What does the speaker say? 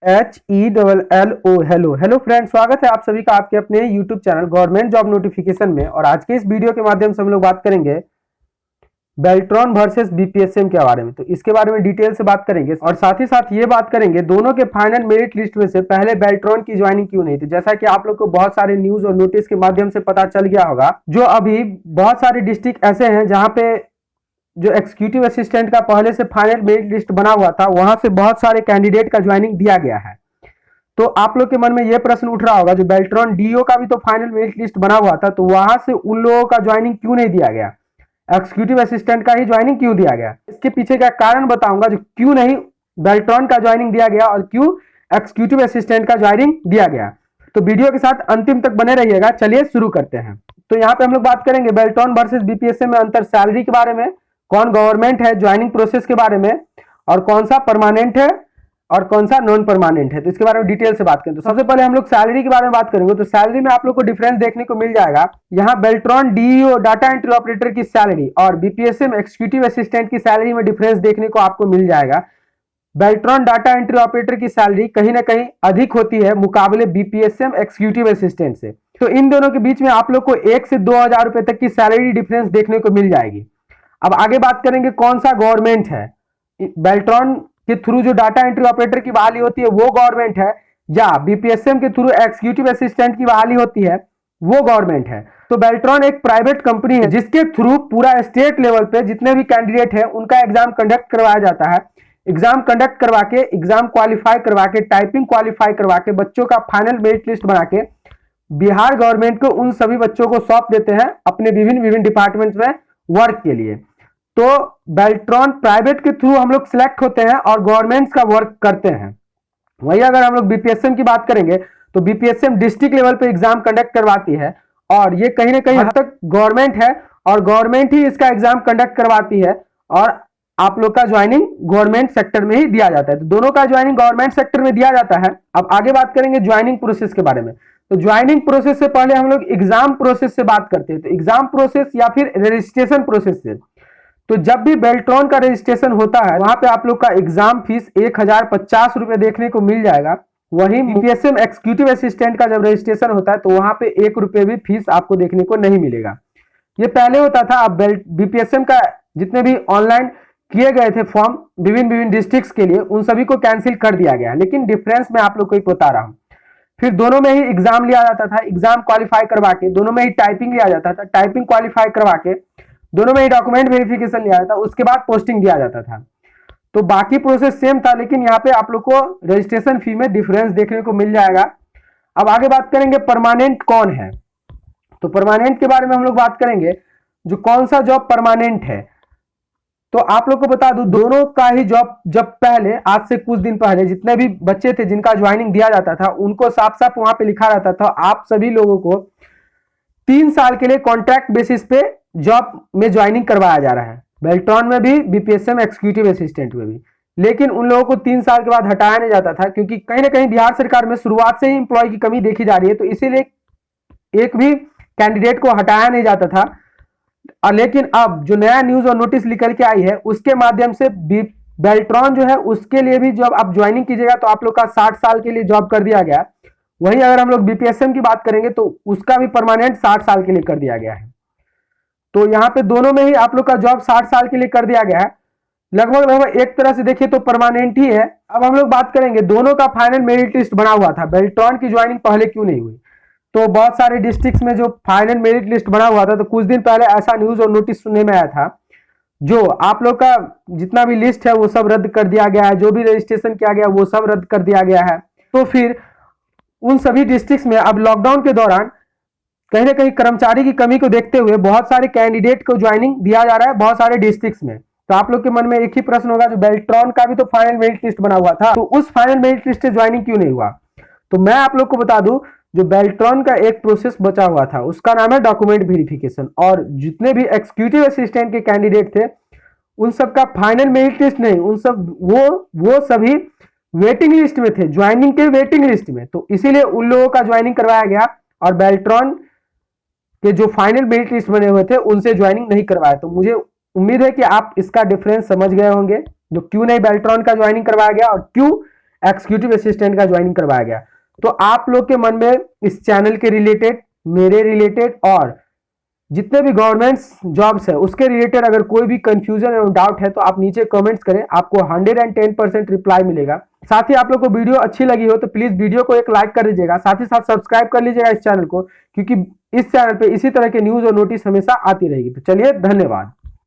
HELLO hello hello friends, स्वागत है आप सभी का आपके अपने YouTube channel government job notification में। और आज के इस वीडियो के माध्यम से हम लोग बात करेंगे बेल्ट्रॉन वर्सेस BPSM के बारे में। तो इसके बारे में डिटेल से बात करेंगे और साथ ही साथ ये बात करेंगे दोनों के फाइनल मेरिट लिस्ट में से पहले बेल्ट्रॉन की ज्वाइनिंग क्यों नहीं थी। जैसा कि आप लोग को बहुत सारे न्यूज और नोटिस के माध्यम से पता चल गया होगा, जो अभी बहुत सारे डिस्ट्रिक्ट ऐसे हैं जहां पे जो एग्जीक्यूटिव असिस्टेंट का पहले से फाइनल मेरिट लिस्ट बना हुआ था, वहां से बहुत सारे कैंडिडेट का ज्वाइनिंग दिया गया है। तो आप लोग के मन में यह प्रश्न उठ रहा होगा, जो बेल्ट्रॉन डीओ का भी तो फाइनल मेरिट लिस्ट बना हुआ था, तो वहां से उन लोगों का ज्वाइनिंग क्यों नहीं दिया गया, एग्जीक्यूटिव असिस्टेंट का ही ज्वाइनिंग क्यों दिया गया। इसके पीछे का कारण बताऊंगा, जो क्यों नहीं बेल्ट्रॉन का ज्वाइनिंग दिया गया और क्यों एग्जीक्यूटिव असिस्टेंट का ज्वाइनिंग दिया गया। तो वीडियो के साथ अंतिम तक बने रहिएगा। चलिए शुरू करते हैं। तो यहाँ पे हम लोग बात करेंगे बेल्ट्रॉन वर्सेस BPSM में अंतर, सैलरी के बारे में, कौन गवर्नमेंट है, ज्वाइनिंग प्रोसेस के बारे में, और कौन सा परमानेंट है और कौन सा नॉन परमानेंट है। तो इसके बारे में डिटेल से बात करें तो सबसे पहले हम लोग सैलरी के बारे में बात करेंगे। तो सैलरी में आप लोग को डिफरेंस देखने को मिल जाएगा। यहाँ Beltron DEO data entry operator की सैलरी और BPSM एग्जीक्यूटिव असिस्टेंट की सैलरी में डिफरेंस देखने को आपको मिल जाएगा। बेल्ट्रॉन डाटा एंट्री ऑपरेटर की सैलरी कहीं ना कहीं अधिक होती है मुकाबले BPSM एग्जीक्यूटिव असिस्टेंट से। तो इन दोनों के बीच में आप लोग को 1 से 2,000 रुपए तक की सैलरी डिफरेंस देखने को मिल जाएगी। अब आगे बात करेंगे कौन सा गवर्नमेंट है, बेल्ट्रॉन के थ्रू जो डाटा एंट्री ऑपरेटर की बहाली होती है वो गवर्नमेंट है, या BPSM के थ्रू एग्जीक्यूटिव असिस्टेंट की बहाली होती है वो गवर्नमेंट है। तो बेल्ट्रॉन एक प्राइवेट कंपनी है जिसके थ्रू पूरा स्टेट लेवल पे जितने भी कैंडिडेट है उनका एग्जाम कंडक्ट करवाया जाता है। एग्जाम कंडक्ट करवा के, एग्जाम क्वालिफाई करवा के, टाइपिंग क्वालिफाई करवा के बच्चों का फाइनल मेरिट लिस्ट बना के बिहार गवर्नमेंट को उन सभी बच्चों को सौंप देते हैं अपने विभिन्न डिपार्टमेंट में वर्क के लिए। तो बेल्ट्रॉन प्राइवेट के थ्रू हम लोग सिलेक्ट होते हैं और गवर्नमेंट का वर्क करते हैं। वही अगर हम लोग BPSM की बात करेंगे तो BPSM डिस्ट्रिक्ट लेवल पे एग्जाम कंडक्ट करवाती है और ये कहीं ना कहीं हद तक गवर्नमेंट है और गवर्नमेंट ही इसका एग्जाम कंडक्ट करवाती है और आप लोग का ज्वाइनिंग गवर्नमेंट सेक्टर में ही दिया जाता है। तो दोनों का ज्वाइनिंग गवर्नमेंट सेक्टर में दिया जाता है। अब आगे बात करेंगे ज्वाइनिंग प्रोसेस के बारे में। तो ज्वाइनिंग प्रोसेस से पहले हम लोग एग्जाम प्रोसेस से बात करते हैं। तो एग्जाम प्रोसेस या फिर रजिस्ट्रेशन प्रोसेस से, तो जब भी बेल्ट्रॉन का रजिस्ट्रेशन होता है वहां पे आप लोग का एग्जाम फीस 1,050 रुपए देखने को मिल जाएगा। वहीं BPSM एग्जीक्यूटिव असिस्टेंट का जब रजिस्ट्रेशन होता है तो वहां पे 1 रुपए भी फीस आपको देखने को नहीं मिलेगा। ये पहले होता था। अब BPSM का जितने भी ऑनलाइन किए गए थे फॉर्म विभिन्न डिस्ट्रिक्ट्स के लिए, उन सभी को कैंसिल कर दिया गया। लेकिन डिफरेंस मैं आप लोग को बता रहा हूं। फिर दोनों में ही एग्जाम लिया जाता था, एग्जाम क्वालिफाई करवा के, दोनों में ही टाइपिंग लिया जाता था, टाइपिंग क्वालिफाई करवा के दोनों में ही डॉक्यूमेंट वेरिफिकेशन लिया जाता था, उसके बाद पोस्टिंग दिया जाता था। तो बाकी प्रोसेस सेम था, लेकिन यहाँ पे आप लोग को रजिस्ट्रेशन फी में डिफरेंस देखने को मिल जाएगा। अब आगे बात करेंगे परमानेंट कौन है। तो परमानेंट के बारे में हम लोग बात करेंगे, जो कौन सा जॉब परमानेंट है। तो आप लोग को बता दूं, दोनों का ही जॉब जब पहले, आज से कुछ दिन पहले जितने भी बच्चे थे जिनका ज्वाइनिंग दिया जाता था, उनको साफ साफ वहां पे लिखा रहता था आप सभी लोगों को 3 साल के लिए कॉन्ट्रैक्ट बेसिस पे जॉब में ज्वाइनिंग करवाया जा रहा है। बेल्ट्रॉन में भी, BPSM एग्जीक्यूटिव असिस्टेंट में भी। लेकिन उन लोगों को 3 साल के बाद हटाया नहीं जाता था, क्योंकि कहीं ना कहीं बिहार सरकार में शुरुआत से ही इंप्लॉय की कमी देखी जा रही है। तो इसीलिए एक भी कैंडिडेट को हटाया नहीं जाता था। और लेकिन अब जो नया न्यूज और नोटिस निकल के आई है उसके माध्यम से बेल्ट्रॉन जो है उसके लिए भी जब आप ज्वाइनिंग कीजिएगा तो आप लोग का 60 साल के लिए जॉब कर दिया गया। वहीं अगर हम लोग BPSM की बात करेंगे तो उसका भी परमानेंट 60 साल के लिए कर दिया गया है। तो यहाँ पे दोनों में ही आप लोग का जॉब 60 साल के लिए कर दिया गया है। लगभग एक तरह से देखिए तो परमानेंट ही है। अब हम लोग बात करेंगे दोनों का फाइनल मेरिट लिस्ट बना हुआ था, बेल्ट्रॉन की ज्वाइनिंग पहले क्यों नहीं हुई। तो बहुत सारे डिस्ट्रिक्ट्स में जो फाइनल मेरिट लिस्ट बना हुआ था, तो कुछ दिन पहले ऐसा न्यूज और नोटिस सुनने में आया था, जो आप लोग का जितना भी लिस्ट है वो सब रद्द कर दिया गया है, जो भी रजिस्ट्रेशन किया गया वो सब रद्द कर दिया गया है। तो फिर उन सभी डिस्ट्रिक्ट्स में अब लॉकडाउन के दौरान कहीं ना कहीं कर्मचारी की कमी को देखते हुए बहुत सारे कैंडिडेट को ज्वाइनिंग दिया जा रहा है बहुत सारे डिस्ट्रिक्ट्स में। तो आप लोग के मन में एक ही प्रश्न होगा, जो बेल्ट्रॉन का भी तो फाइनल मेरिट लिस्ट बना हुआ था, तो उस फाइनल मेरिट लिस्ट से ज्वाइनिंग क्यों नहीं हुआ। तो मैं आप लोग को बता दूं, जो बेल्ट्रॉन का एक प्रोसेस बचा हुआ था उसका नाम है डॉक्यूमेंट वेरिफिकेशन, और जितने भी एग्जीक्यूटिव असिस्टेंट के कैंडिडेट थे उन सबका फाइनल मेरिट लिस्ट नहीं, उन सब वो सभी वेटिंग लिस्ट में थे, ज्वाइनिंग के वेटिंग लिस्ट में। तो इसीलिए उन लोगों का ज्वाइनिंग करवाया गया और बेल्ट्रॉन के जो फाइनल मेरिट लिस्ट बने हुए थे उनसे ज्वाइनिंग नहीं करवाया। तो मुझे उम्मीद है कि आप इसका डिफरेंस समझ गए होंगे, जो क्यों नहीं बेल्ट्रॉन का ज्वाइनिंग करवाया गया और क्यों एग्जीक्यूटिव असिस्टेंट का ज्वाइनिंग करवाया गया। तो आप लोग के मन में इस चैनल के रिलेटेड, मेरे रिलेटेड और जितने भी गवर्नमेंट जॉब्स है उसके रिलेटेड अगर कोई भी कंफ्यूजन एवं डाउट है तो आप नीचे कमेंट्स करें, आपको 110% रिप्लाई मिलेगा। साथ ही आप लोग को वीडियो अच्छी लगी हो तो प्लीज वीडियो को एक लाइक कर दीजिएगा, साथ ही साथ सब्सक्राइब कर लीजिएगा इस चैनल को, क्योंकि इस चैनल पे इसी तरह के न्यूज और नोटिस हमेशा आती रहेगी। तो चलिए, धन्यवाद।